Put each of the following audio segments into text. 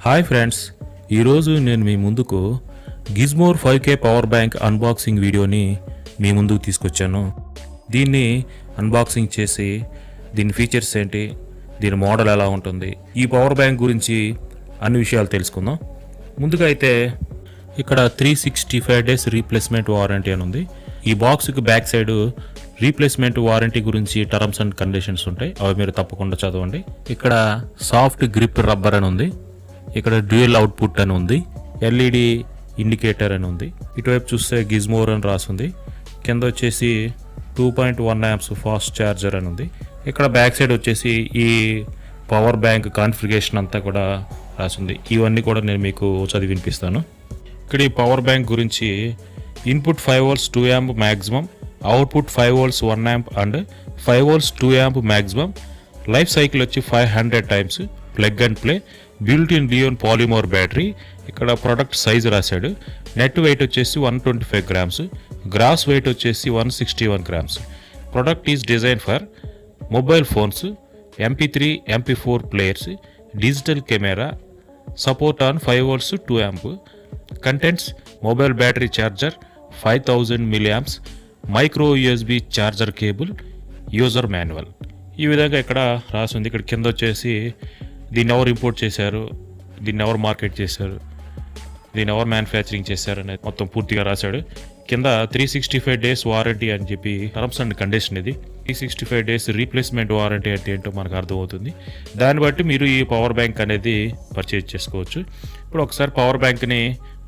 Hi friends, ఈరోజు నేను మీ ముందుకు Gizmore 5K power bank unboxing వీడియోని మీ ముందుకు తీసుకొచ్చాను. దీన్ని అన్బాక్సింగ్ చేసి దీని ఫీచర్స్ ఏంటి, దీని మోడల్ ఎలా ఉంటుంది, ఈ పవర్ బ్యాంక్ గురించి అన్ని విషయాలు తెలుసుకుందాం. ముందుగా అయితే ఇక్కడ 365 days రీప్లేస్మెంట్ వారంటీ అని ఉంది. ఈ బాక్స్కి బ్యాక్ సైడ్ రీప్లేస్మెంట్ వారంటీ గురించి టర్మ్స్ అండ్ కండిషన్స్ ఉంటాయి, అవి మీరు తప్పకుండా చదవండి. ఇక్కడ సాఫ్ట్ గ్రిప్ రబ్బర్ అని ఉంది, ఇక్కడ డ్యూయల్ అవుట్పుట్ అని ఉంది, ఎల్ఈడి ఇండికేటర్ అని ఉంది. ఇటువైపు చూస్తే గిజ్మోర్ అని రాసింది. కింద వచ్చేసి 2.1 amps ఫాస్ట్ ఛార్జర్ అని ఉంది. ఇక్కడ బ్యాక్ సైడ్ వచ్చేసి ఈ పవర్ బ్యాంక్ కాన్ఫిగరేషన్ అంతా కూడా రాసింది. ఇవన్నీ కూడా నేను మీకు చదివి వినిపిస్తాను. ఇక్కడ ఈ పవర్ బ్యాంక్ గురించి input 5 volts 2 amp maximum, output 5 volts 1 amp and 5 volts 2 amp maximum. Life cycle వచ్చి 500 times, plug and play, built in li ion polymer battery. ఇక్కడ ప్రొడక్ట్ సైజ్ రాశాడు. నెట్ వెయిట్ వచ్చేసి 125 grams, గ్రాస్ వెయిట్ వచ్చేసి 161 grams. Product is design for mobile phones, MP3 MP4 players, digital camera, support on 5 volts 2 amp. Contents mobile battery charger 5000 mAh, micro USB charger cable, user manual. ఈ విధంగా ఇక్కడ రాసింది. ఇక్కడ కింద వచ్చేసి దీన్ని ఎవరు ఇంపోర్ట్ చేశారు, దీన్ని ఎవరు మార్కెట్ చేశారు, దీన్ని ఎవరు మ్యానుఫ్యాక్చరింగ్ చేశారు అనేది మొత్తం పూర్తిగా రాశాడు. కింద 365 days వారంటీ అని చెప్పి టర్మ్స్ అండ్ కండిషన్. ఇది 365 days రీప్లేస్మెంట్ వారంటీ అంటే ఏంటో మనకు అర్థమవుతుంది. దాన్ని బట్టి మీరు ఈ పవర్ బ్యాంక్ అనేది పర్చేజ్ చేసుకోవచ్చు. ఇప్పుడు ఒకసారి పవర్ బ్యాంక్ని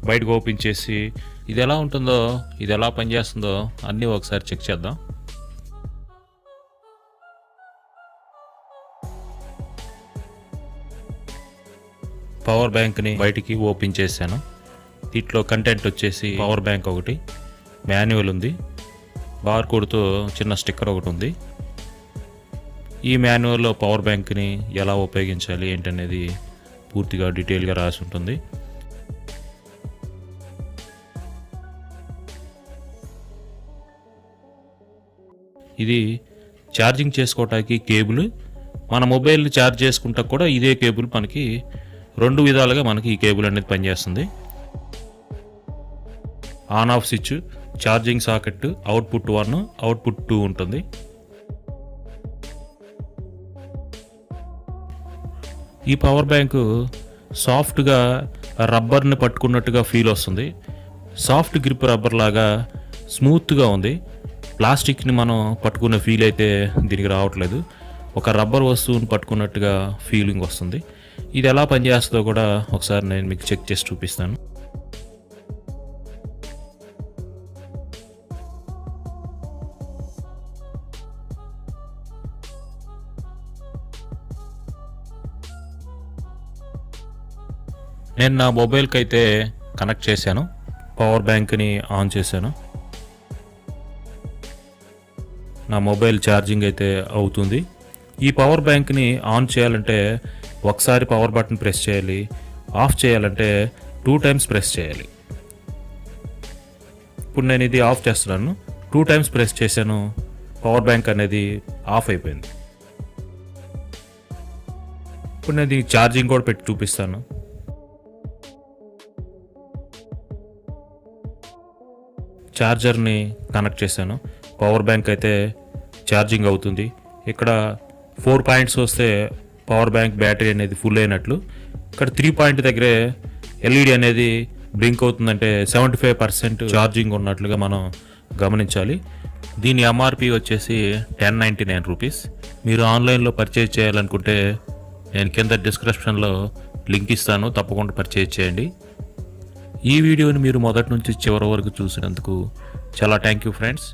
బయటకు ఓపెన్ చేసి ఇది ఎలా ఉంటుందో, ఇది ఎలా పనిచేస్తుందో అన్నీ ఒకసారి చెక్ చేద్దాం. పవర్ బ్యాంక్ని బయటికి ఓపెన్ చేశాను. దీంట్లో కంటెంట్ వచ్చేసి పవర్ బ్యాంక్ ఒకటి, మాన్యువల్ ఉంది, బార్ కోడ్తో చిన్న స్టిక్కర్ ఒకటి ఉంది. ఈ మాన్యువల్లో పవర్ బ్యాంక్ని ఎలా ఉపయోగించాలి ఏంటనేది పూర్తిగా డీటెయిల్గా రాసి ఉంటుంది. ఇది ఛార్జింగ్ చేసుకోవటానికి కేబుల్. మన మొబైల్ని ఛార్జ్ చేసుకుంటా కూడా ఇదే కేబుల్ మనకి 2 విధాలుగా మనకి ఈ కేబుల్ అనేది పనిచేస్తుంది. On off switch, charging socket, output 1, output 2 ఉంటుంది. ఈ పవర్ బ్యాంకు సాఫ్ట్గా రబ్బర్ని పట్టుకున్నట్టుగా ఫీల్ వస్తుంది. సాఫ్ట్ గ్రిప్ రబ్బర్ లాగా స్మూత్గా ఉంది. ప్లాస్టిక్ని మనం పట్టుకునే ఫీల్ అయితే దీనికి రావట్లేదు. ఒక రబ్బర్ వస్తువుని పట్టుకున్నట్టుగా ఫీలింగ్ వస్తుంది. ఇది ఎలా పనిచేస్తుందో కూడా ఒకసారి నేను మీకు చెక్ చేసి చూపిస్తాను. నేను నా మొబైల్కి అయితే కనెక్ట్ చేశాను, పవర్ బ్యాంక్ని ఆన్ చేశాను. నా మొబైల్ ఛార్జింగ్ అయితే అవుతుంది. ఈ పవర్ బ్యాంక్ని ఆన్ చేయాలంటే ఒకసారి పవర్ బటన్ ప్రెస్ చేయాలి, ఆఫ్ చేయాలంటే 2 times ప్రెస్ చేయాలి. ఇప్పుడు నేను ఇది ఆఫ్ చేస్తున్నాను. 2 times ప్రెస్ చేశాను, పవర్ బ్యాంక్ అనేది ఆఫ్ అయిపోయింది. ఇప్పుడు నేను దీనికి ఛార్జింగ్ కూడా పెట్టి చూపిస్తాను. ఛార్జర్ని కనెక్ట్ చేశాను, పవర్ బ్యాంక్ అయితే ఛార్జింగ్ అవుతుంది. ఇక్కడ 4 points వస్తే పవర్ బ్యాంక్ బ్యాటరీ అనేది ఫుల్ అయినట్లు. ఇక్కడ 3 point దగ్గరే ఎల్ఈడి అనేది బ్లింక్ అవుతుందంటే 75% ఛార్జింగ్ ఉన్నట్లుగా మనం గమనించాలి. దీని ఎంఆర్పి వచ్చేసి 1099 rupees. మీరు ఆన్లైన్లో పర్చేజ్ చేయాలనుకుంటే నేను కింద డిస్క్రిప్షన్లో లింక్ ఇస్తాను, తప్పకుండా పర్చేజ్ చేయండి. ఈ వీడియోని మీరు మొదటి నుంచి చివరి వరకు చూసినందుకు చాలా థ్యాంక్ యూ ఫ్రెండ్స్.